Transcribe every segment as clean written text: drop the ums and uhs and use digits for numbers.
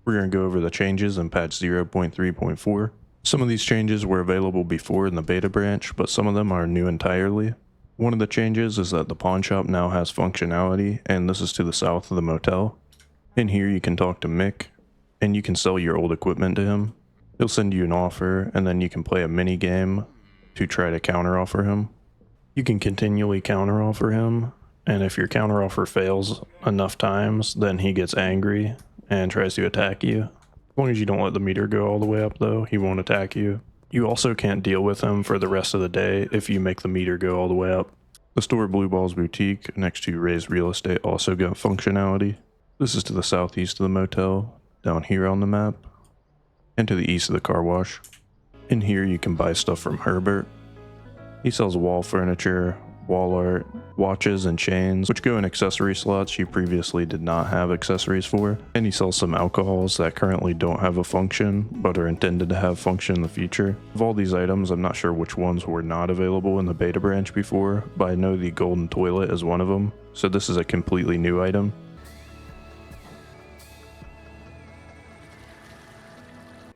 We're going to go over the changes in patch 0.3.4. Some of these changes were available before in the beta branch, but some of them are new entirely. One of the changes is that the pawn shop now has functionality, and this is to the south of the motel. In here you can talk to Mick, and you can sell your old equipment to him. He'll send you an offer, and then you can play a mini game to try to counteroffer him. You can continually counteroffer him, and if your counteroffer fails enough times, then he gets angry and tries to attack you. As long as you don't let the meter go all the way up though, he won't attack you. You also can't deal with him for the rest of the day if you make the meter go all the way up. The store blueballs boutique next to Ray's real estate also got functionality. This is to the southeast of the motel, down here on the map, and to the east of the car wash. In here you can buy stuff from Herbert. He sells wall furniture, wall art, watches, and chains, which go in accessory slots you previously did not have accessories for. And he sells some alcohols that currently don't have a function, but are intended to have function in the future. Of all these items, I'm not sure which ones were not available in the beta branch before, but I know the golden toilet is one of them, so this is a completely new item.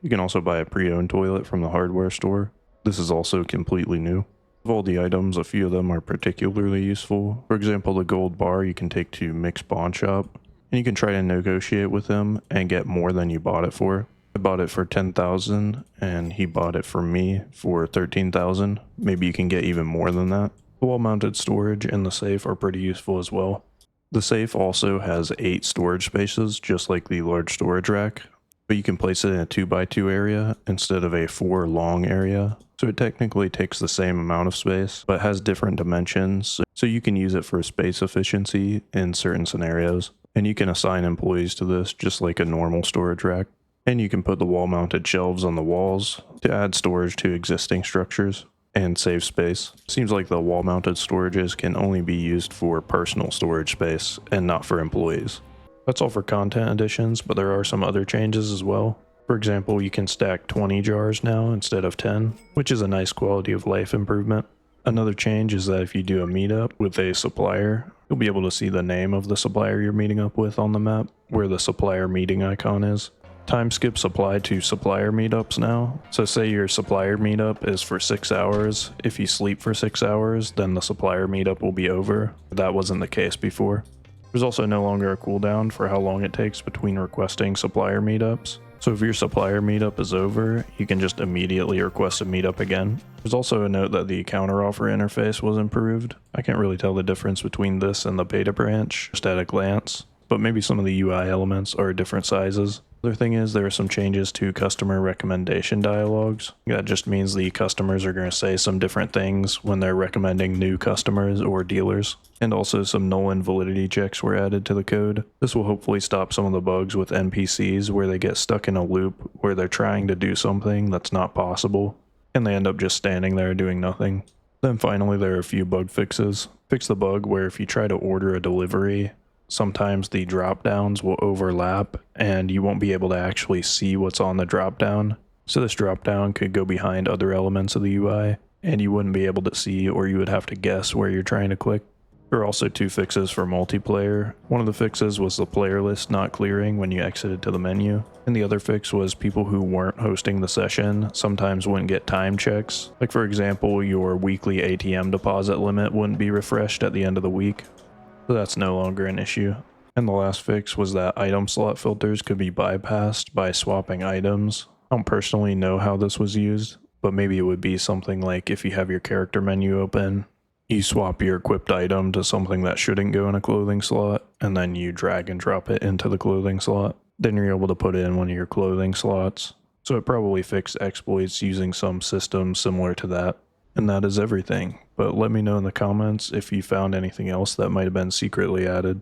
You can also buy a pre-owned toilet from the hardware store. This is also completely new. Of all the items, a few of them are particularly useful. For example, the gold bar you can take to Mick's pawn shop, and you can try to negotiate with him and get more than you bought it for. I bought it for 10,000 and he bought it for me for 13,000. Maybe you can get even more than that. The wall-mounted storage and the safe are pretty useful as well. The safe also has 8 storage spaces, just like the large storage rack, but you can place it in a 2x2 area instead of a 4 long area. So it technically takes the same amount of space, but has different dimensions, so you can use it for space efficiency in certain scenarios. And you can assign employees to this just like a normal storage rack. And you can put the wall-mounted shelves on the walls to add storage to existing structures and save space. Seems like the wall-mounted storages can only be used for personal storage space and not for employees. That's all for content additions, but there are some other changes as well. For example, you can stack 20 jars now instead of 10, which is a nice quality of life improvement. Another change is that if you do a meetup with a supplier, you'll be able to see the name of the supplier you're meeting up with on the map, where the supplier meeting icon is. Time skips apply to supplier meetups now. So say your supplier meetup is for 6 hours. If you sleep for 6 hours, then the supplier meetup will be over. That wasn't the case before. There's also no longer a cooldown for how long it takes between requesting supplier meetups. So if your supplier meetup is over, you can just immediately request a meetup again. There's also a note that the counteroffer interface was improved. I can't really tell the difference between this and the beta branch just at a glance, but maybe some of the UI elements are different sizes. Other thing is there are some changes to customer recommendation dialogues. That just means the customers are going to say some different things when they're recommending new customers or dealers. And also some null invalidity checks were added to the code. This will hopefully stop some of the bugs with NPCs where they get stuck in a loop where they're trying to do something that's not possible and they end up just standing there doing nothing. Then finally there are a few bug fixes. Fix the bug where if you try to order a delivery, sometimes the drop downs will overlap and you won't be able to actually see what's on the drop down. So this drop down could go behind other elements of the UI and you wouldn't be able to see, or you would have to guess where you're trying to click. There are also 2 fixes for multiplayer. One of the fixes was the player list not clearing when you exited to the menu, and the other fix was people who weren't hosting the session sometimes wouldn't get time checks. Like for example, your weekly ATM deposit limit wouldn't be refreshed at the end of the week. So that's no longer an issue. And the last fix was that item slot filters could be bypassed by swapping items. I don't personally know how this was used, but maybe it would be something like if you have your character menu open, you swap your equipped item to something that shouldn't go in a clothing slot, and then you drag and drop it into the clothing slot. Then you're able to put it in one of your clothing slots. So it probably fixed exploits using some system similar to that. And that is everything, but let me know in the comments if you found anything else that might have been secretly added.